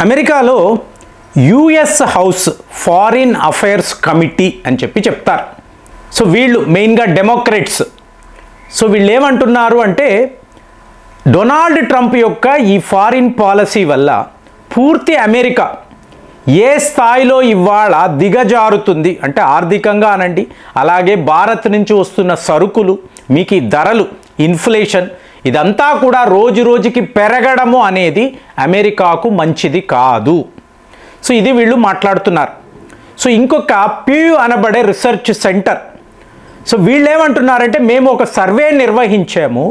అమెరికాలో US house foreign affairs committee అని చెప్తారు. సో వీళ్ళు మెయిన్గా డెమోక్రాట్స్. సో వీళ్ళు ఏమంటున్నారు అంటే డొనాల్డ్ ట్రంప్ యొక్క ఈ ఫారిన్ పాలసీ వల్ల పూర్తి అమెరికా ఏ స్థాయిలో ఇవాళ దిగజారుతుంది అంటే ఆర్థికంగా అనండి, అలాగే భారత్ నుంచి వస్తున్న సరుకులు, మీకు ఈ ధరలు, ఇన్ఫ్లేషన్ ఇదంతా కూడా రోజు రోజుకి పెరగడము అనేది అమెరికాకు మంచిది కాదు. సో ఇది వీళ్ళు మాట్లాడుతున్నారు. సో ఇంకొక ప్యూ అనబడే రీసెర్చ్ సెంటర్, సో వీళ్ళు ఏమంటున్నారంటే మేము ఒక సర్వే నిర్వహించాము,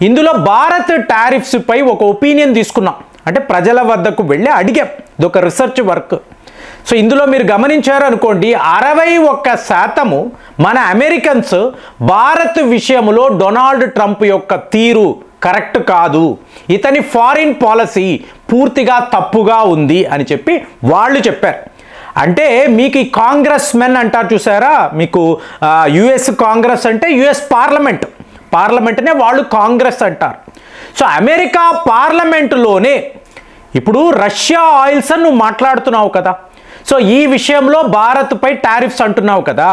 ఇందులో భారత్ టారిఫ్స్పై ఒక ఒపీనియన్ తీసుకున్నాం, అంటే ప్రజల వద్దకు వెళ్ళి అడిగాం, ఇదొక రీసెర్చ్ వర్క్. సో ఇందులో మీరు గమనించారు అనుకోండి 61% మన అమెరికన్స్ భారత్ విషయంలో డొనాల్డ్ ట్రంప్ యొక్క తీరు కరెక్ట్ కాదు, ఇతని ఫారిన్ పాలసీ పూర్తిగా తప్పుగా ఉంది అని చెప్పి వాళ్ళు చెప్పారు. అంటే మీకు ఈ కాంగ్రెస్ మెన్ అంటారు చూసారా, మీకు యుఎస్ కాంగ్రెస్ అంటే యుఎస్ పార్లమెంట్నే వాళ్ళు కాంగ్రెస్ అంటారు. సో అమెరికా పార్లమెంటులోనే ఇప్పుడు రష్యా ఆయిల్స్ అని నువ్వు మాట్లాడుతున్నావు కదా, సో ఈ విషయంలో భారత్పై టారిఫ్స్ అంటున్నావు కదా,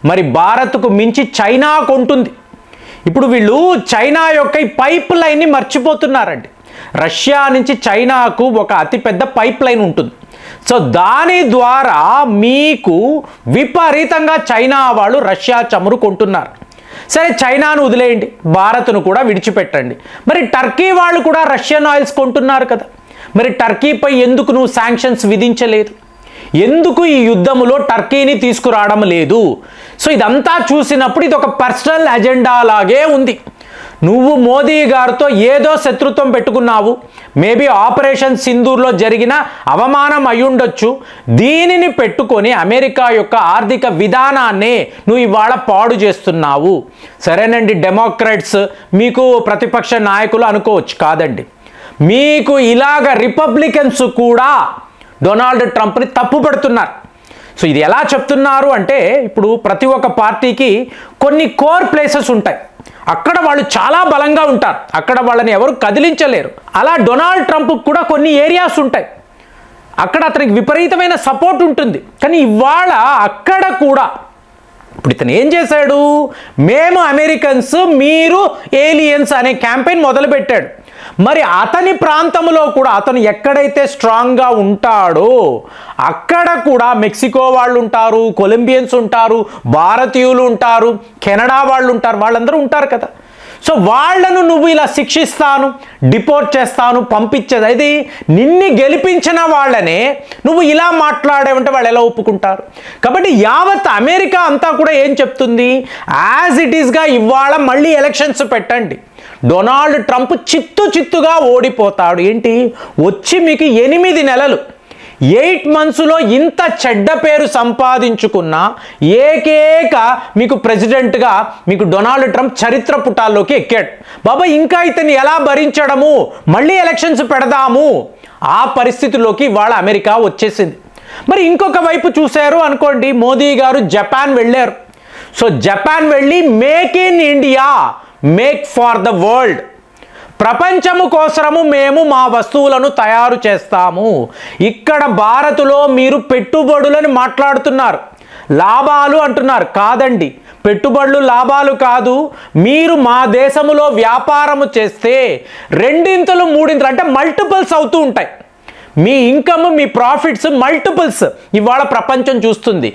మరి భారత్కు మించి చైనా కొంటుంది. ఇప్పుడు వీళ్ళు చైనా యొక్క ఈ పైప్ లైన్ని మర్చిపోతున్నారండి. రష్యా నుంచి చైనాకు ఒక అతిపెద్ద పైప్ లైన్ ఉంటుంది. సో దాని ద్వారా మీకు విపరీతంగా చైనా వాళ్ళు రష్యా చమురు కొంటున్నారు. సరే చైనాను వదిలేయండి, భారత్ను కూడా విడిచిపెట్టండి. మరి టర్కీ వాళ్ళు కూడా రష్యన్ ఆయిల్స్ కొంటున్నారు కదా, మరి టర్కీపై ఎందుకు నువ్వు శాంక్షన్స్ విధించలేదు? ఎందుకు ఈ యుద్ధములో టర్కీని తీసుకురావడం లేదు? సో ఇదంతా చూసినప్పుడు ఇది ఒక పర్సనల్ అజెండా లాగే ఉంది. నువ్వు మోదీ గారితో ఏదో శత్రుత్వం పెట్టుకున్నావు, మేబీ ఆపరేషన్ సింధూర్లో జరిగిన అవమానం అయ్యుండొచ్చు, దీనిని పెట్టుకొని అమెరికా యొక్క ఆర్థిక విధానాన్నే నువ్వు ఇవాళ పాడు చేస్తున్నావు. సరేనండి, డెమోక్రాట్స్ మీకు ప్రతిపక్ష నాయకులు అనుకోవచ్చు, కాదండి, మీకు ఇలాగ రిపబ్లికన్స్ కూడా డొనాల్డ్ ట్రంప్ని తప్పుపడుతున్నారు. సో ఇది ఎలా చెప్తున్నారు అంటే ఇప్పుడు ప్రతి ఒక్క పార్టీకి కొన్ని కోర్ ప్లేసెస్ ఉంటాయి, అక్కడ వాళ్ళు చాలా బలంగా ఉంటారు, అక్కడ వాళ్ళని ఎవరు కదిలించలేరు. అలా డొనాల్డ్ ట్రంప్ కూడా కొన్ని ఏరియాస్ ఉంటాయి, అక్కడ అతనికి విపరీతమైన సపోర్ట్ ఉంటుంది. కానీ ఇవాళ అక్కడ కూడా ఇప్పుడు ఇతను ఏం చేశాడు, మేము అమెరికన్స్ మీరు ఏలియన్స్ అనే క్యాంపెయిన్ మొదలుపెట్టాడు. మరి అతని ప్రాంతంలో కూడా అతను ఎక్కడైతే స్ట్రాంగ్గా ఉంటాడో అక్కడ కూడా మెక్సికో వాళ్ళు ఉంటారు, కొలంబియన్స్ ఉంటారు, భారతీయులు ఉంటారు, కెనడా వాళ్ళు ఉంటారు, వాళ్ళందరూ ఉంటారు కదా. సో వాళ్ళను నువ్వు ఇలా శిక్షిస్తాను, డిపోర్ట్ చేస్తాను, పంపించేది, అది నిన్ను గెలిపించిన వాళ్ళనే నువ్వు ఇలా మాట్లాడేవంటే వాళ్ళు ఎలా ఒప్పుకుంటారు? కాబట్టి యావత్ అమెరికా అంతా కూడా ఏం చెప్తుంది, యాజ్ ఇట్ ఈస్గా ఇవాళ మళ్ళీ ఎలక్షన్స్ పెట్టండి, డొనాల్డ్ ట్రంప్ చిత్తుగా ఓడిపోతాడు. ఏంటి వచ్చి మీకు 8 నెలలు 8 మంత్స్లో ఇంత చెడ్డ పేరు సంపాదించుకున్న ఏకైక మీకు ప్రెసిడెంట్గా మీకు డొనాల్డ్ ట్రంప్ చరిత్ర పుటాల్లోకి ఎక్కాడు. బాబా ఇంకా ఇతన్ని ఎలా భరించడము, మళ్ళీ ఎలక్షన్స్ పెడదాము, ఆ పరిస్థితిలోకి ఇవాళ అమెరికా వచ్చేసింది. మరి ఇంకొక వైపు చూశారు అనుకోండి, మోదీ గారు జపాన్ వెళ్ళారు. సో జపాన్ వెళ్ళి make in India, make for the world, ప్రపంచము కోసము మేము మా వస్తువులను తయారు చేస్తాము, ఇక్కడ భారత్లో మీరు పెట్టుబడులని మాట్లాడుతున్నారు, లాభాలు అంటున్నారు, కాదండి పెట్టుబడులు లాభాలు కాదు, మీరు మా దేశంలో వ్యాపారము చేస్తే 2 3 అంటే మల్టిపుల్స్ అవుతూ ఉంటాయి, మీ ఇన్కమ్ మీ ప్రాఫిట్స్ మల్టిపుల్స్ ఇవాళ ప్రపంచం చూస్తుంది.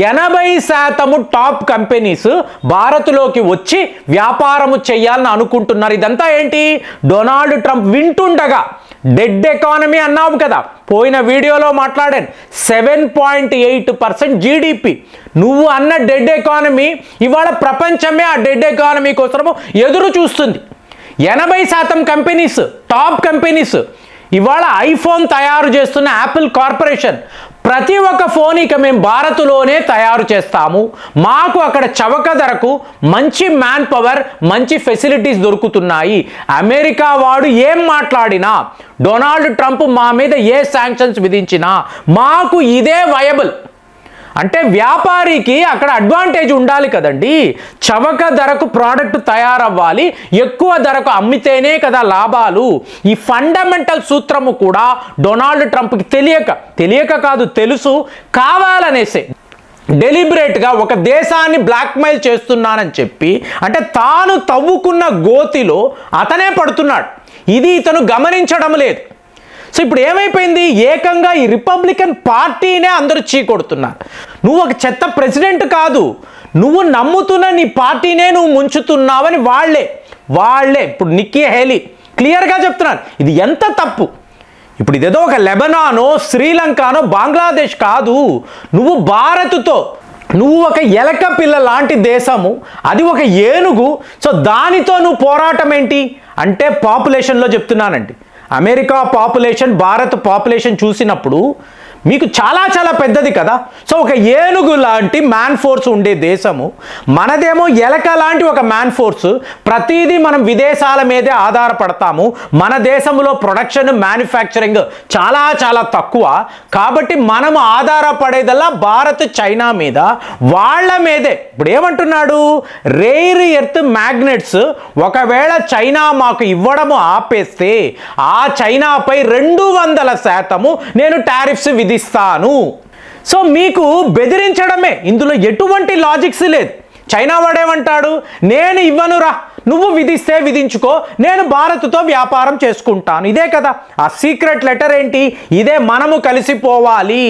80% టాప్ కంపెనీస్ భారత్లోకి వచ్చి వ్యాపారము చేయాలని అనుకుంటున్నారు. ఇదంతా ఏంటి, డొనాల్డ్ ట్రంప్ వింటుండగా డెడ్ ఎకానమీ అన్నావు కదా, పోయిన వీడియోలో మాట్లాడాను, 7.8% జీడిపి, నువ్వు అన్న డెడ్ ఎకానమీ ఇవాళ ప్రపంచమే ఆ డెడ్ ఎకానమీ కోసము ఎదురు చూస్తుంది. 80% కంపెనీస్, టాప్ కంపెనీస్, ఇవాళ ఐఫోన్ తయారు చేస్తున్న యాపిల్ కార్పొరేషన్ ప్రతి ఒక్క ఫోన్ ఇక మేము భారత్లోనే తయారు చేస్తాము, మాకు అక్కడ చవక ధరకు మంచి మ్యాన్ పవర్, మంచి ఫెసిలిటీస్ దొరుకుతున్నాయి. అమెరికా వాడు ఏం మాట్లాడినా, డొనాల్డ్ ట్రంప్ మా మీద ఏ శాంక్షన్స్ విధించినా మాకు ఇదే వయబుల్, అంటే వ్యాపారికి అక్కడ అడ్వాంటేజ్ ఉండాలి కదండి. చవక ధరకు ప్రోడక్ట్ తయారవ్వాలి, ఎక్కువ ధరకు అమ్మితేనే కదా లాభాలు. ఈ ఫండమెంటల్ సూత్రము కూడా డొనాల్డ్ ట్రంప్కి తెలియక కాదు, తెలుసు, కావాలనేసే డెలిబరేట్గా ఒక దేశాన్ని బ్లాక్మెయిల్ చేస్తున్నానని చెప్పి, అంటే తాను తవ్వుకున్న గోతిలో అతనే పడుతున్నాడు. ఇది ఇతను గమనించడం లేదు. సో ఇప్పుడు ఏమైపోయింది, ఏకంగా ఈ రిపబ్లికన్ పార్టీనే అందరూ చీకొడుతున్నారు. నువ్వు ఒక చెత్త ప్రెసిడెంట్ కాదు, నువ్వు నమ్ముతున్న నీ పార్టీనే నువ్వు ముంచుతున్నావని వాళ్ళే ఇప్పుడు నిక్కీ హేలీ క్లియర్గా చెప్తున్నారు. ఇది ఎంత తప్పు. ఇప్పుడు ఇదేదో ఒక లెబనానో, శ్రీలంకనో, బంగ్లాదేశ్ కాదు. నువ్వు భారత్తో, నువ్వు ఒక ఎలక పిల్ల లాంటి దేశము, అది ఒక ఏనుగు. సో దానితో నువ్వు పోరాటం ఏంటి అంటే, పాపులేషన్లో చెప్తున్నానండి, అమెరికా పాపులేషన్ భారత్ పాపులేషన్ చూసినప్పుడు మీకు చాలా చాలా పెద్దది కదా. సో ఒక ఏనుగు లాంటి మ్యాన్ ఫోర్స్ ఉండే దేశము, మనదేమో ఎలక లాంటి ఒక మ్యాన్ ఫోర్స్. ప్రతిదీ మనం విదేశాల మీదే ఆధారపడతాము. మన దేశంలో ప్రొడక్షన్, మ్యానుఫ్యాక్చరింగ్ చాలా చాలా తక్కువ. కాబట్టి మనం ఆధారపడేదల్లా భారత్, చైనా మీద, వాళ్ళ మీదే. ఇప్పుడు ఏమంటున్నాడు, రేర్ ఎర్త్ మ్యాగ్నెట్స్ ఒకవేళ చైనా మాకు ఇవ్వడము ఆపేస్తే ఆ చైనాపై 200% నేను టారిఫ్స్ విధిస్తాను. సో మీకు బెదిరించడమే, ఇందులో ఎటువంటి లాజిక్స్ లేదు. చైనా వాడేమంటాడు, నేను ఇవ్వనురా, నువ్వు విధిస్తే విధించుకో, నేను భారత్తో వ్యాపారం చేసుకుంటాను. ఇదే కదా ఆ సీక్రెట్ లెటర్. ఏంటి ఇదే, మనము కలిసిపోవాలి,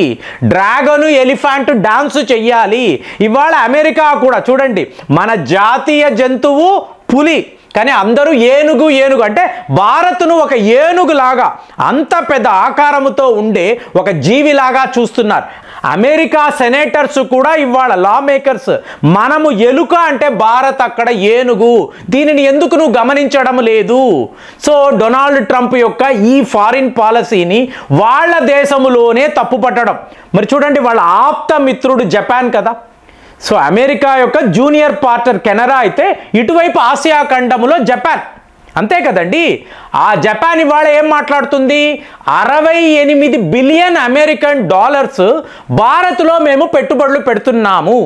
డ్రాగను ఎలిఫెంట్ డాన్స్ చెయ్యాలి. ఇవాళ అమెరికా కూడా చూడండి, మన జాతీయ జంతువు పులి, కానీ అందరూ ఏనుగు అంటే భారత్ను ఒక ఏనుగులాగా, అంత పెద్ద ఆకారముతో ఉండే ఒక జీవిలాగా చూస్తున్నారు. అమెరికా సెనేటర్స్ కూడా ఇవాళ లా మేకర్స్, మనము ఎలుక అంటే భారత్ అక్కడ ఏనుగు. దీనిని ఎందుకు నువ్వు గమనించడం లేదు? సో డొనాల్డ్ ట్రంప్ యొక్క ఈ ఫారిన్ పాలసీని వాళ్ళ దేశంలోనే తప్పుపట్టడం. మరి చూడండి, వాళ్ళ ఆప్త మిత్రుడు జపాన్ కదా. సో అమెరికా యొక్క జూనియర్ పార్ట్నర్ కెనడా అయితే, ఇటువైపు ఆసియా ఖండములో జపాన్, అంతే కదండి. ఆ జపాన్ ఇవాళ ఏం మాట్లాడుతుంది, 68 బిలియన్ అమెరికన్ డాలర్స్ భారత్లో మేము పెట్టుబడులు పెడుతున్నాము.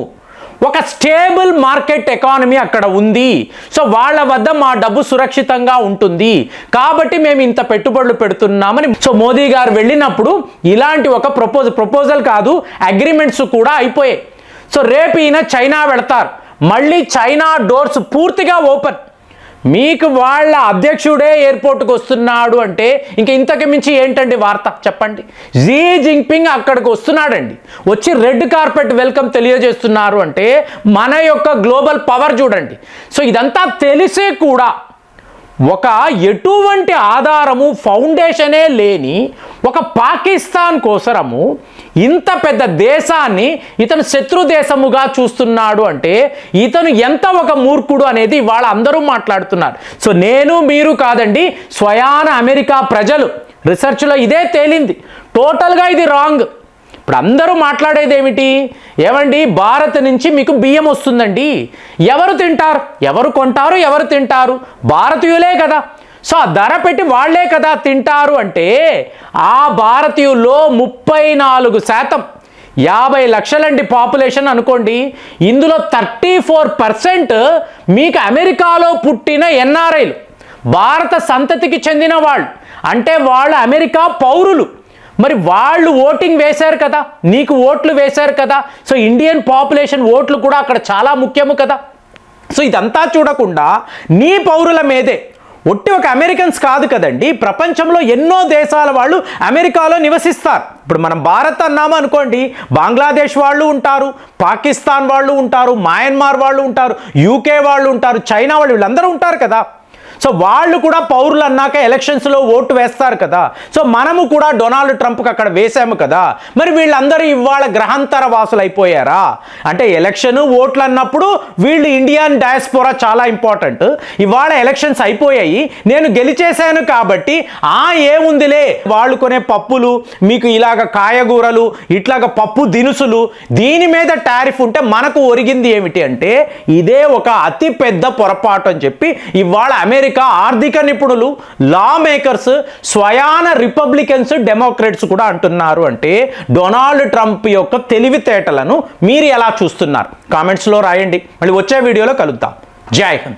ఒక స్టేబుల్ మార్కెట్ ఎకానమీ అక్కడ ఉంది. సో వాళ్ళ వద్ద మా డబ్బు సురక్షితంగా ఉంటుంది, కాబట్టి మేము ఇంత పెట్టుబడులు పెడుతున్నామని. సో మోదీ గారు వెళ్ళినప్పుడు ఇలాంటి ఒక ప్రపోజల్ కాదు, అగ్రిమెంట్స్ కూడా అయిపోయాయి. సో రేపు ఈయన చైనా వెళతారు, మళ్ళీ చైనా డోర్స్ పూర్తిగా ఓపెన్. మీకు వాళ్ళ అధ్యక్షుడే ఎయిర్పోర్ట్కి వస్తున్నాడు అంటే ఇంకా ఇంతకు మించి ఏంటండి వార్త చెప్పండి. జీ జింగ్పింగ్ అక్కడికి వస్తున్నాడండి, వచ్చి రెడ్ కార్పెట్ వెల్కమ్ తెలియజేస్తున్నారు అంటే మన యొక్క గ్లోబల్ పవర్ చూడండి. సో ఇదంతా తెలిసే కూడా ఒక ఎటువంటి ఆధారము, ఫౌండేషనే లేని ఒక పాకిస్తాన్ కోసరము ఇంత పెద్ద దేశాన్ని ఇతను శత్రు దేశముగా చూస్తున్నాడు అంటే ఇతను ఎంత ఒక మూర్ఖుడు అనేది ఇవాళ అందరూ మాట్లాడుతున్నారు. సో నేను మీరు కాదండి, స్వయాన అమెరికా ప్రజలు రీసెర్చ్లో ఇదే తేలింది. టోటల్గా ఇది రాంగ్. ఇప్పుడు అందరూ మాట్లాడేది ఏమిటి, ఏమండి భారత్ నుంచి మీకు బియ్యం వస్తుందండి, ఎవరు తింటారు, ఎవరు కొంటారు, ఎవరు తింటారు, భారతీయులే కదా. సో ఆ ధర పెట్టి వాళ్లే కదా తింటారు అంటే ఆ భారతీయుల్లో 34%, 50 లక్షలండి పాపులేషన్ అనుకోండి. ఇందులో 34% మీకు అమెరికాలో పుట్టిన ఎన్ఆర్ఐలు, భారత సంతతికి చెందిన వాళ్ళు, అంటే వాళ్ళు అమెరికా పౌరులు. మరి వాళ్ళు ఓటింగ్ వేశారు కదా, నీకు ఓట్లు వేశారు కదా. సో ఇండియన్ పాపులేషన్ ఓట్లు కూడా అక్కడ చాలా ముఖ్యము కదా. సో ఇదంతా చూడకుండా నీ పౌరుల మీదే, ఒట్టి ఒక అమెరికన్స్ కాదు కదండి, ప్రపంచంలో ఎన్నో దేశాల వాళ్ళు అమెరికాలో నివసిస్తారు. ఇప్పుడు మనం భారత్ అన్నాము అనుకోండి, బంగ్లాదేశ్ వాళ్ళు ఉంటారు, పాకిస్తాన్ వాళ్ళు ఉంటారు, మయన్మార్ వాళ్ళు ఉంటారు, యూకే వాళ్ళు ఉంటారు, చైనా వాళ్ళు, వీళ్ళందరూ ఉంటారు కదా. సో వాళ్ళు కూడా పౌరులు అన్నాక ఎలక్షన్స్లో ఓటు వేస్తారు కదా. సో మనము కూడా డొనాల్డ్ ట్రంప్కి అక్కడ వేసాము కదా. మరి వీళ్ళందరూ ఇవాళ గ్రహాంతర వాసులు అయిపోయారా అంటే, ఎలక్షన్ ఓట్లు అన్నప్పుడు వీళ్ళు ఇండియన్ డయాస్పోరా చాలా ఇంపార్టెంట్. ఇవాళ ఎలక్షన్స్ అయిపోయాయి, నేను గెలిచేశాను కాబట్టి ఏముందిలే, వాళ్ళు కొనే పప్పులు, మీకు ఇలాగ కాయగూరలు, ఇట్లాగ పప్పు దినుసులు, దీని మీద టారిఫ్ ఉంటే మనకు ఒరిగింది ఏమిటి అంటే ఇదే ఒక అతి పెద్ద పొరపాటు అని చెప్పి ఇవాళ అమెరికా అనేక ఆర్థిక నిపుణులు, లా మేకర్స్, స్వయాన రిపబ్లికన్స్, డెమోక్రాట్స్ కూడా అంటున్నారు. అంటే డొనాల్డ్ ట్రంప్ యొక్క తెలివితేటలను మీరు ఎలా చూస్తున్నారు? కామెంట్స్లో రాయండి. మళ్ళీ వచ్చే వీడియోలో కలుద్దాం. జై హింద్.